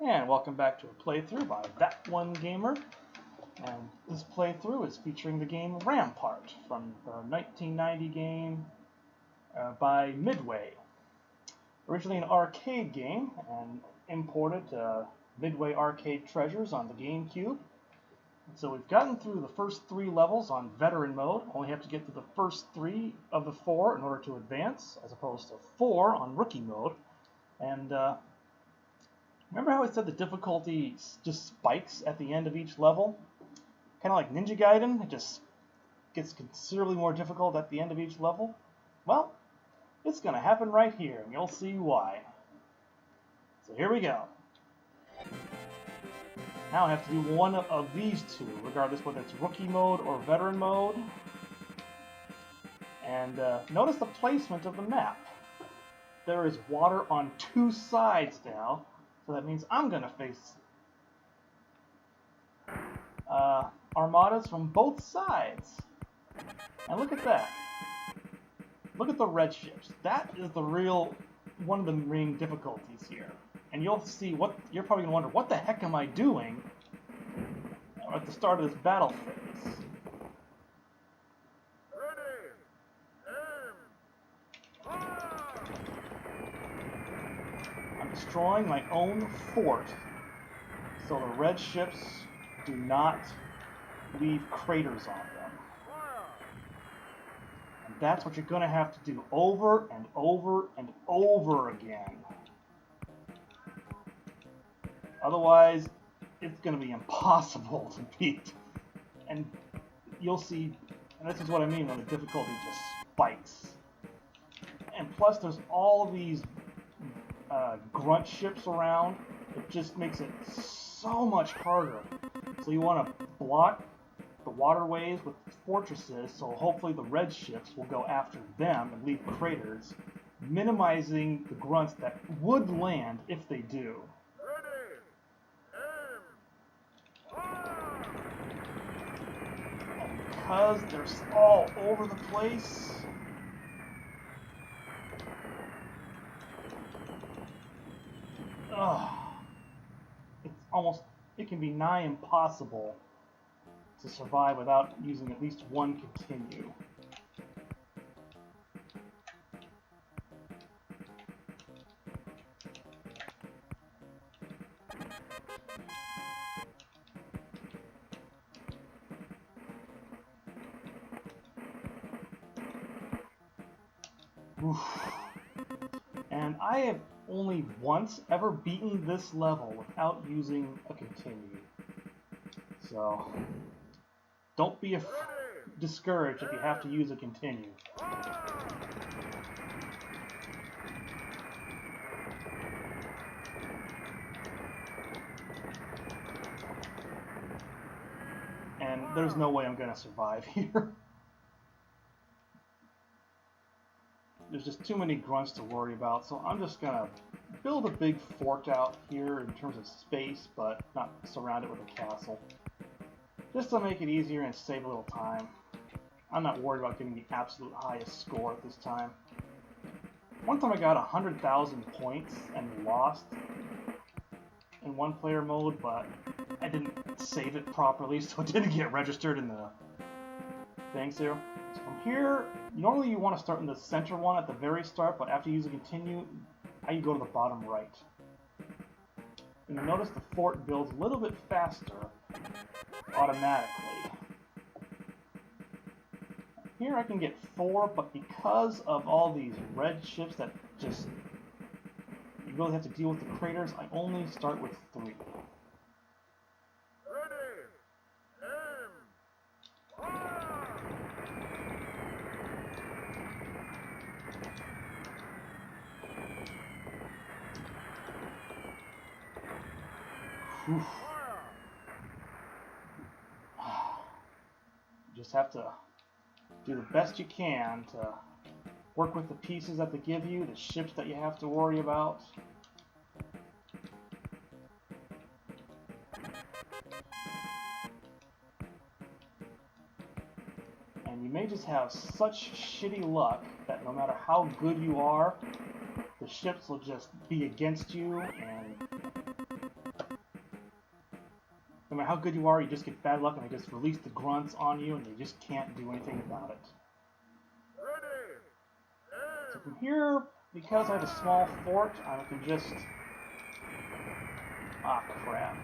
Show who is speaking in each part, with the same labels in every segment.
Speaker 1: And welcome back to a playthrough by ThatOneGamer. And this playthrough is featuring the game Rampart from the 1990 game by Midway. Originally an arcade game and imported Midway arcade treasures on the GameCube. So we've gotten through the first 3 levels on veteran mode. Only have to get to the first 3 of the 4 in order to advance, as opposed to 4 on rookie mode. And remember how I said the difficulty just spikes at the end of each level? Kind of like Ninja Gaiden, it just gets considerably more difficult at the end of each level? Well, it's going to happen right here, and you'll see why. So here we go. Now I have to do one of these 2, regardless whether it's rookie mode or veteran mode. And notice the placement of the map. There is water on 2 sides now. So that means I'm going to face armadas from both sides. And look at that. Look at the red ships. That is the real, one of the main difficulties here. And you'll see what, you're probably going to wonder, what the heck am I doing at the start of this battle phase? Destroying my own fort so the red ships do not leave craters on them. And that's what you're going to have to do over and over and over again. Otherwise, it's going to be impossible to beat. And you'll see, and this is what I mean when the difficulty just spikes. And plus there's all of these grunt ships around. It just makes it so much harder. So you want to block the waterways with fortresses, so hopefully the red ships will go after them and leave craters, minimizing the grunts that would land if they do. And because they're all over the place, it's almost, it can be nigh impossible to survive without using at least one continue. Oof. And I have only once ever beaten this level without using a continue. So don't be discouraged if you have to use a continue. And there's no way I'm going to survive here. There's just too many grunts to worry about, so I'm just going to build a big fort out here in terms of space, but not surround it with a castle. Just to make it easier and save a little time. I'm not worried about getting the absolute highest score at this time. One time I got 100,000 points and lost in one-player mode, but I didn't save it properly, so it didn't get registered in the things here. So from here, normally you want to start in the center one at the very start, but after you use a continue, you go to the bottom right. And you'll notice the fort builds a little bit faster automatically. Here I can get 4, but because of all these red ships that just, you really have to deal with the craters, I only start with 3. Oof. You just have to do the best you can to work with the pieces that they give you, the ships that you have to worry about. And you may just have such shitty luck that no matter how good you are, the ships will just be against you, and No matter how good you are, you just get bad luck and they just release the grunts on you and you just can't do anything about it. So from here, because I have a small fort, I can just... Ah, crap.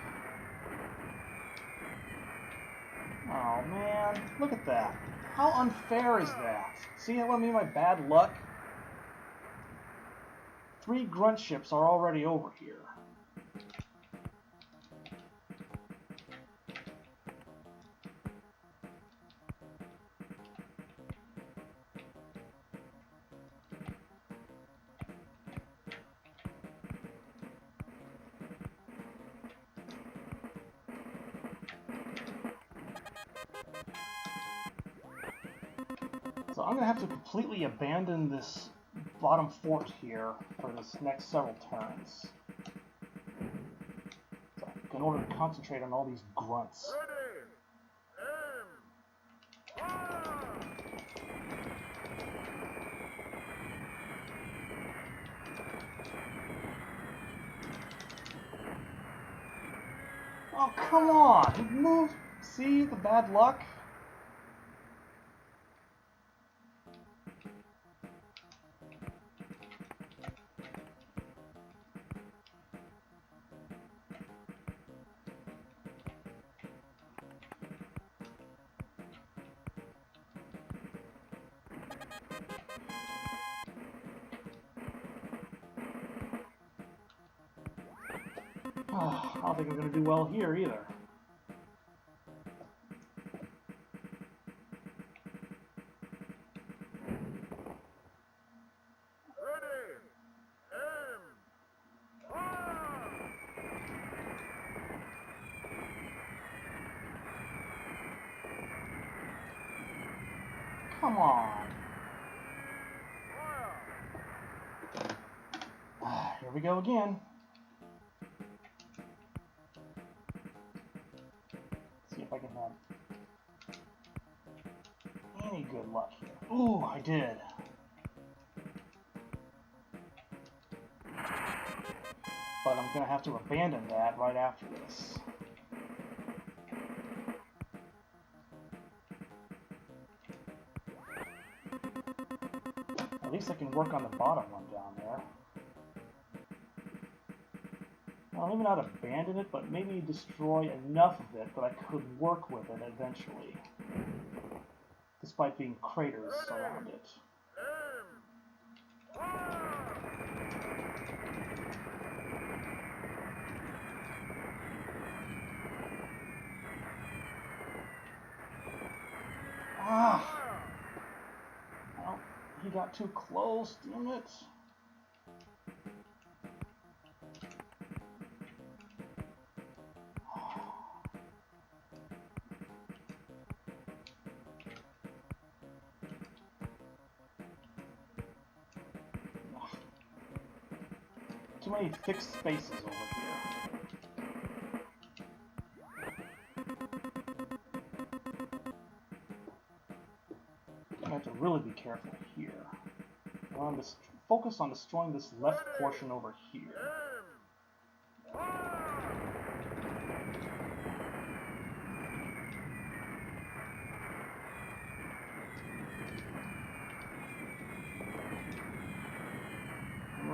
Speaker 1: Oh, man. Look at that. How unfair is that? See what I mean by bad luck? 3 grunt ships are already over here. So I'm going to have to completely abandon this bottom fort here for this next several turns. So, in order to concentrate on all these grunts. Oh, come on! Move! See the bad luck? Oh, I don't think we're going to do well here either. Come on. Here we go again. See if I can have any good luck here. Ooh, I did. But I'm going to have to abandon that right after this. At least I can work on the bottom one down there. Well, maybe not abandon it, but maybe destroy enough of it that I could work with it eventually. Despite being craters around it. Ah! Well, he got too close, damn it. Too many fixed spaces over here. I have to really be careful here. I want to focus on destroying this left portion over here.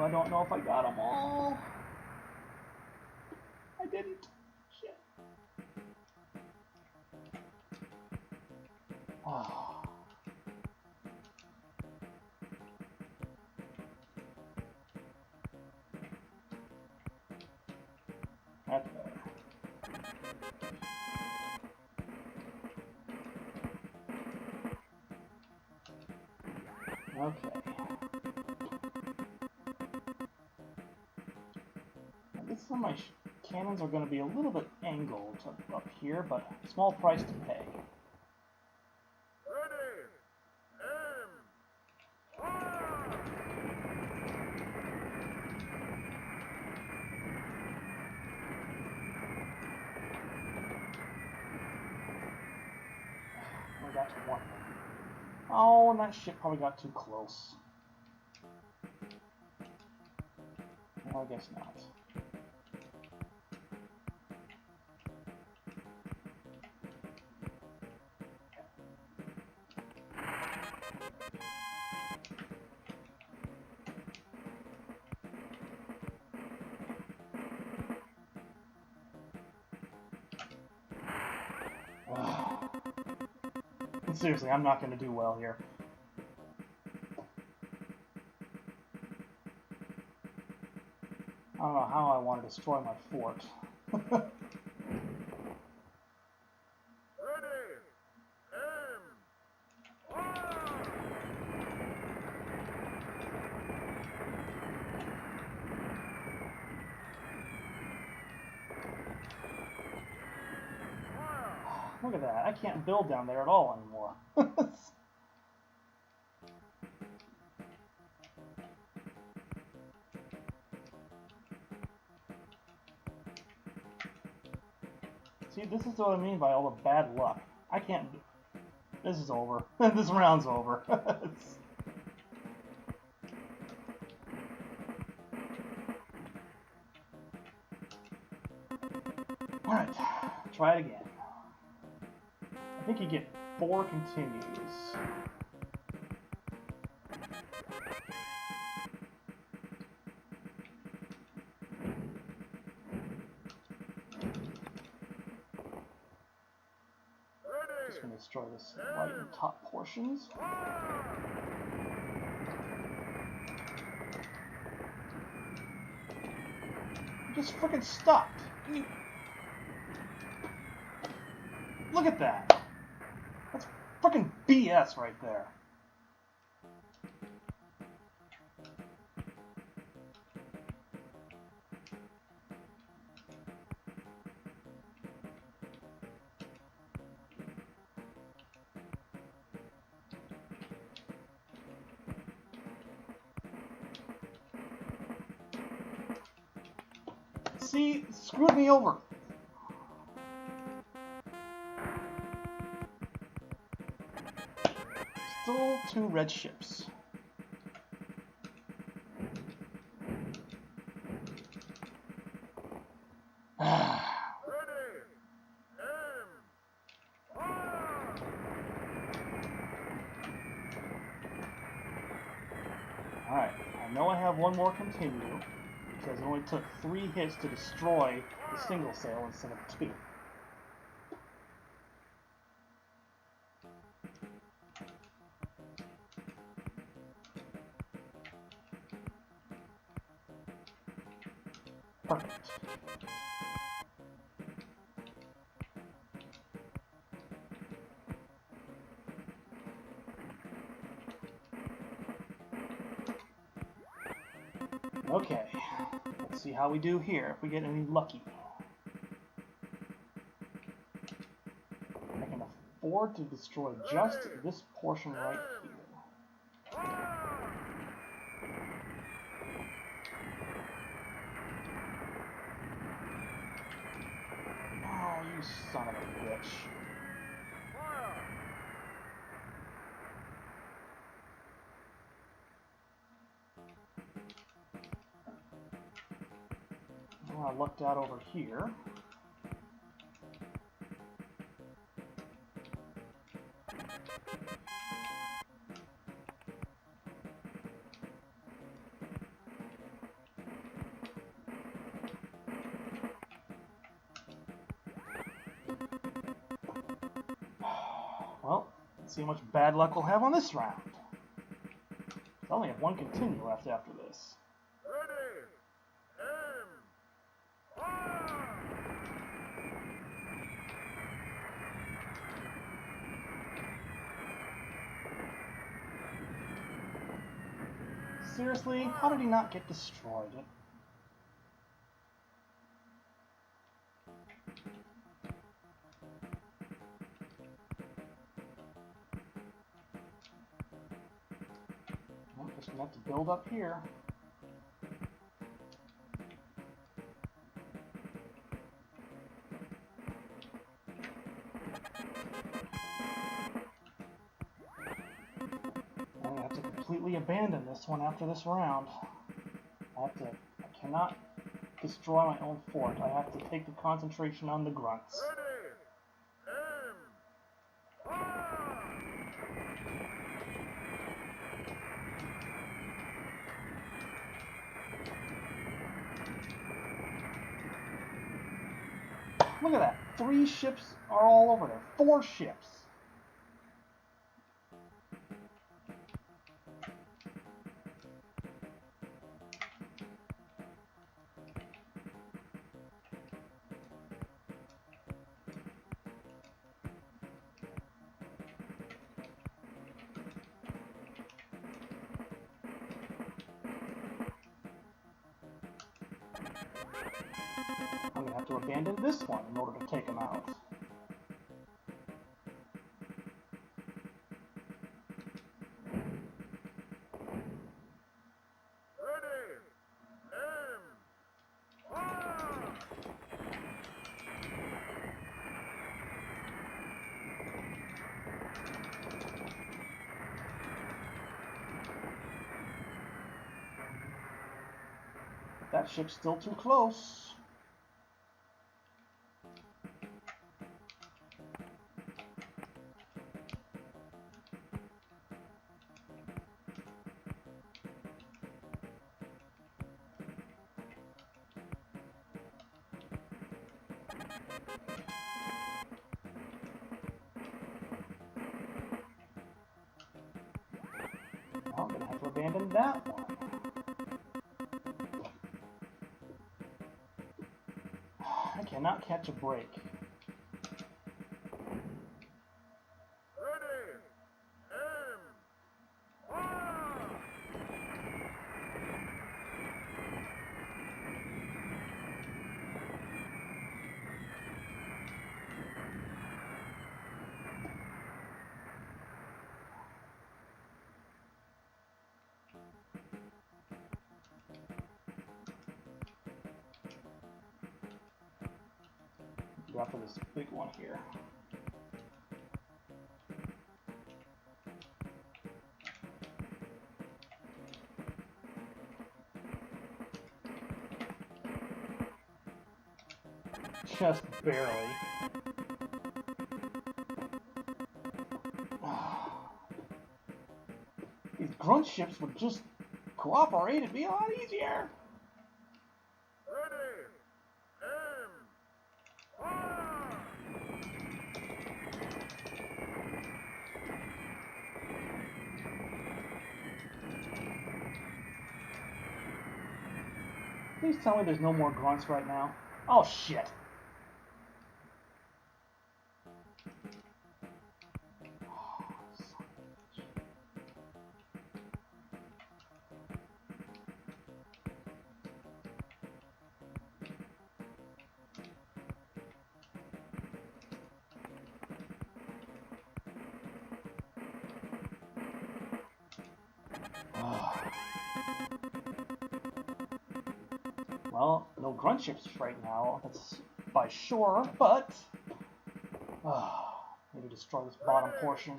Speaker 1: I don't know if I got them all. I didn't. Shit. Oh. That's better. Okay. Some of my cannons are going to be a little bit angled up here, but small price to pay. I got to one. Oh, and that ship probably got too close. No, I guess not. Seriously, I'm not going to do well here. I don't know how I want to destroy my fort. Look at that. I can't build down there at all anymore. See, this is what I mean by all the bad luck. I can't... This is over. This round's over. Alright, try it again. I think you get 4 continues. Just gonna destroy this right and top portions. You just freaking stopped. Look at that. That's freaking BS right there. See, it screwed me over. Still 2 red ships. Alright, I know I have 1 more continue, because it only took 3 hits to destroy the single sail instead of 2. Perfect. Okay, let's see how we do here, if we get any lucky. I can afford to destroy just this portion right here. Oh, you son of a bitch. I lucked out over here. Well, let's see how much bad luck we'll have on this round. I only have 1 continue left after this. Seriously? How did he not get destroyed? I'm just gonna have to build up here. I'm gonna have to completely abandon this one after this round. I cannot destroy my own fort. I have to take the concentration on the grunts. Look at that. 3 ships are all over there. 4 ships. I'm going to have to abandon this one in order to take him out. That ship's still too close. Well, I'm going to have to abandon that one. I cannot catch a break. Go after this big one here. Just barely. These grunt ships would just cooperate, it'd be a lot easier. Please tell me there's no more grunts right now. Oh shit. Well, no grunt ships right now, that's by shore, but need to destroy this bottom portion.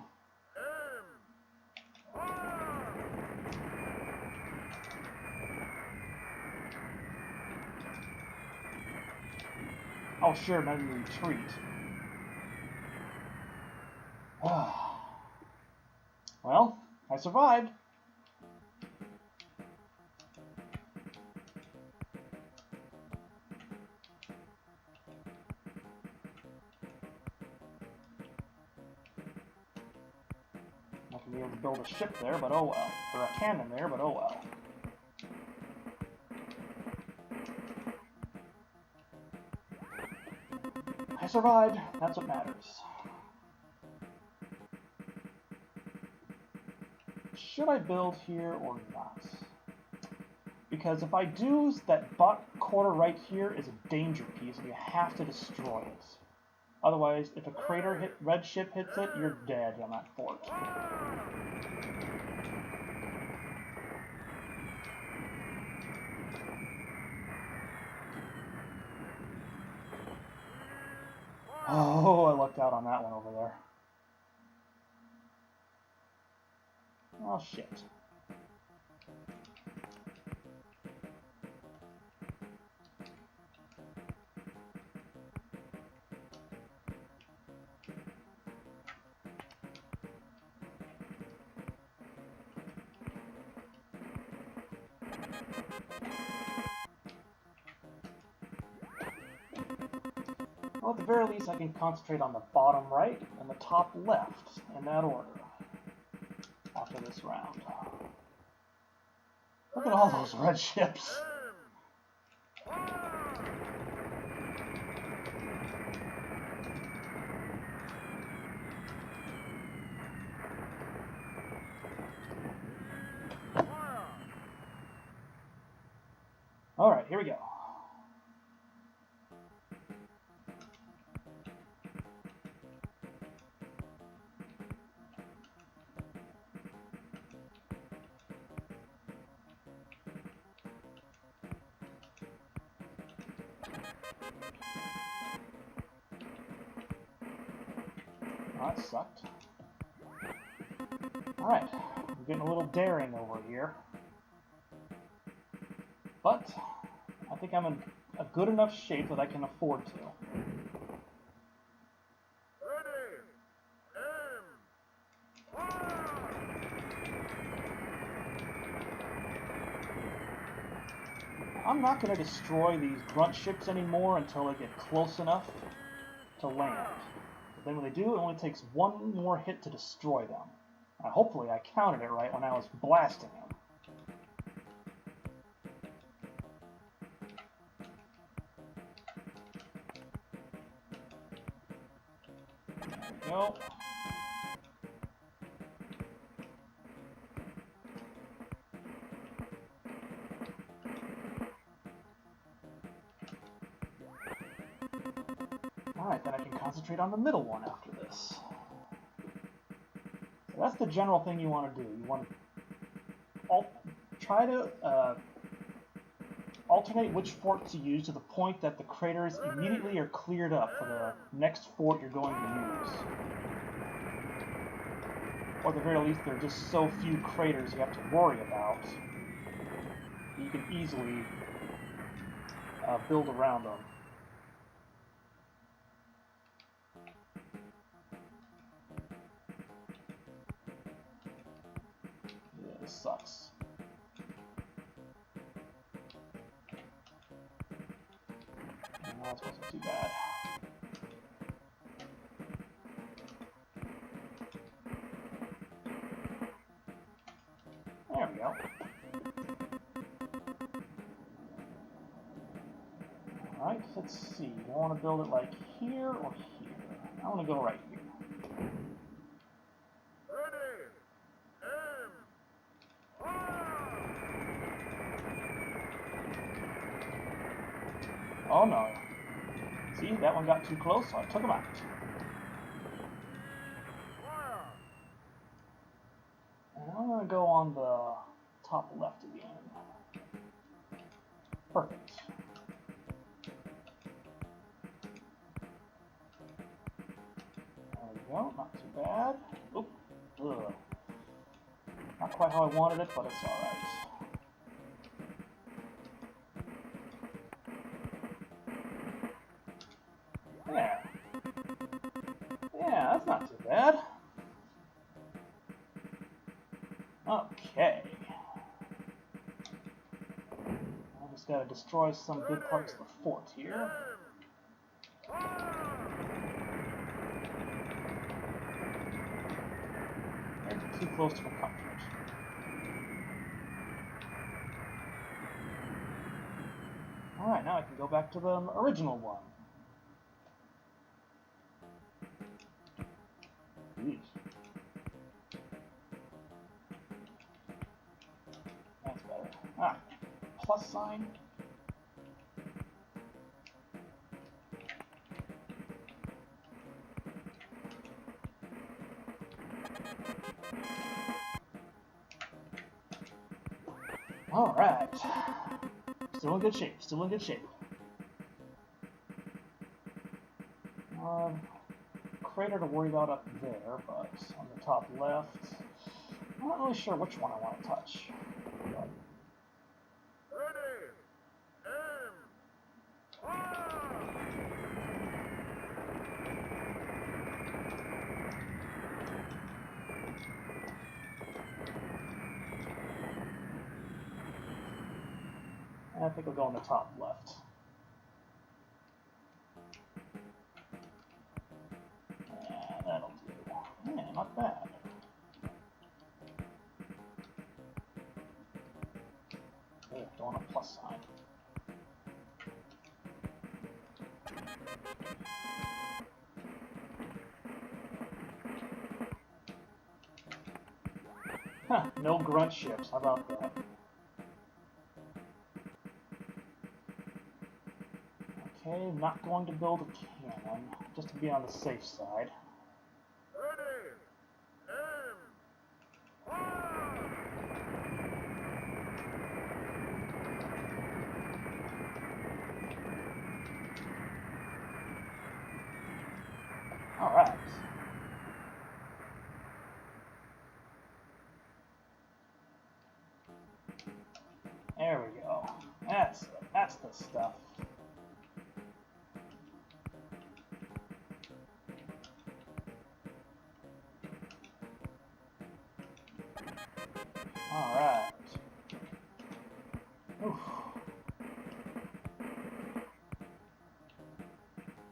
Speaker 1: Oh sure, maybe retreat. Well, I survived. Not gonna be able to build a ship there, but oh well. Or a cannon there, but oh well. I survived. That's what matters. Should I build here or not? Because if I do, that bot quarter right here is a danger piece, and you have to destroy it. Otherwise, if a crater red ship hits it, you're dead on that fort. Oh, I lucked out on that one over there. Oh, shit. Well, at the very least, I can concentrate on the bottom right and the top left, in that order, after this round. Look at all those red ships. Alright, here we go. that sucked. Alright, we're getting a little daring over here. But I think I'm in a good enough shape that I can afford to. I'm not going to destroy these grunt ships anymore until they get close enough to land. But then when they do, it only takes one more hit to destroy them. Hopefully I counted it right when I was blasting them. There we go. Alright, then I can concentrate on the middle one after this. So that's the general thing you want to do. You want to try to alternate which fort to use to the point that the craters immediately are cleared up for the next fort you're going to use. Or at the very least, there are just so few craters you have to worry about. You can easily build around them. Yeah, this sucks. No, this wasn't too bad. There we go. Alright, let's see. Do I want to build it like here or here? I want to go right here. Oh no. See, that one got too close, so I took him out. And I'm going to go on the top left again. Perfect. There we go, not too bad. Oop. Ugh. Not quite how I wanted it, but it's alright. Yeah. Yeah, that's not too bad. Okay. I just gotta destroy some good parts of the fort here. They're too close to the comfort. Alright, now I can go back to the original one. Jeez. That's better. Ah, plus sign. Alright. Still in good shape, still in good shape. Crater to worry about up there, but on the top left, I'm not really sure which one I want to touch. But I think I'll go on the top left. Yeah, that'll do. Yeah, not bad. Okay, don't want a plus sign. Huh, no grunt ships. How about that? Okay, not going to build a cannon, just to be on the safe side. Alright. Alright.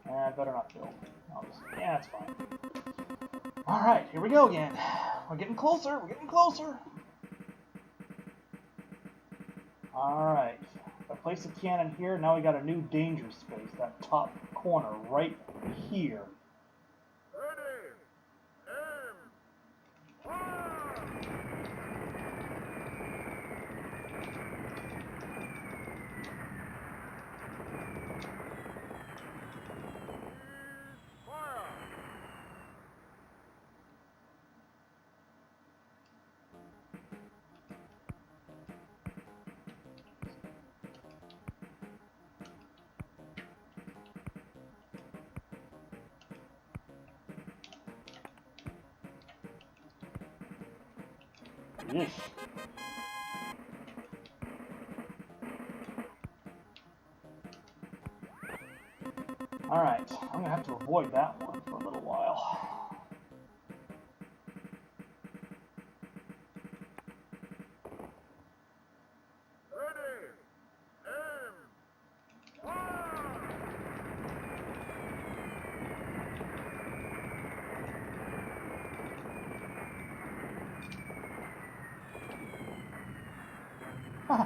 Speaker 1: I better not build. Yeah, that's fine. Alright, here we go again. We're getting closer, we're getting closer. Alright. If I place the cannon here, now we got a new danger space, that top corner right here. Yeesh. Alright, I'm gonna have to avoid that one for a little while.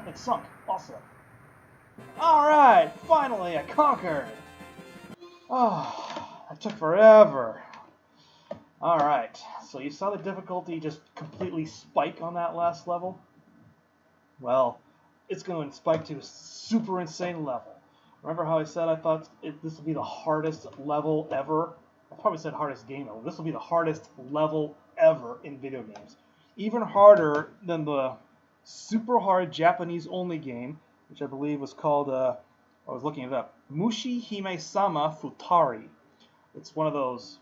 Speaker 1: It sunk. Awesome. Alright, finally I conquered. Oh, that took forever. Alright, so you saw the difficulty just completely spike on that last level? Well, it's going to spike to a super insane level. Remember how I said I thought this would be the hardest level ever? I probably said hardest game ever. This will be the hardest level ever in video games. Even harder than the super hard Japanese-only game, which I believe was called, I was looking it up, Mushi Hime-sama Futari. It's one of those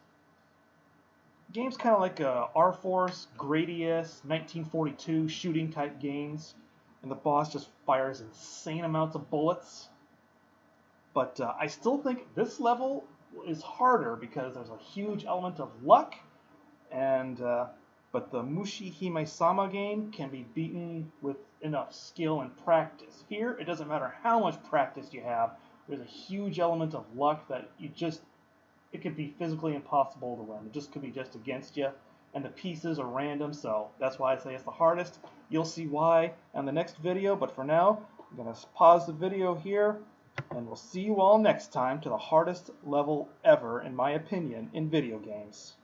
Speaker 1: games kind of like R-Force, Gradius, 1942 shooting type games, and the boss just fires insane amounts of bullets. But I still think this level is harder because there's a huge element of luck, and but the Mushi Hime-sama game can be beaten with enough skill and practice. Here, it doesn't matter how much practice you have, there's a huge element of luck that it could be physically impossible to win. It just could be just against you, and the pieces are random, so that's why I say it's the hardest. You'll see why in the next video, but for now, I'm going to pause the video here, and we'll see you all next time to the hardest level ever, in my opinion, in video games.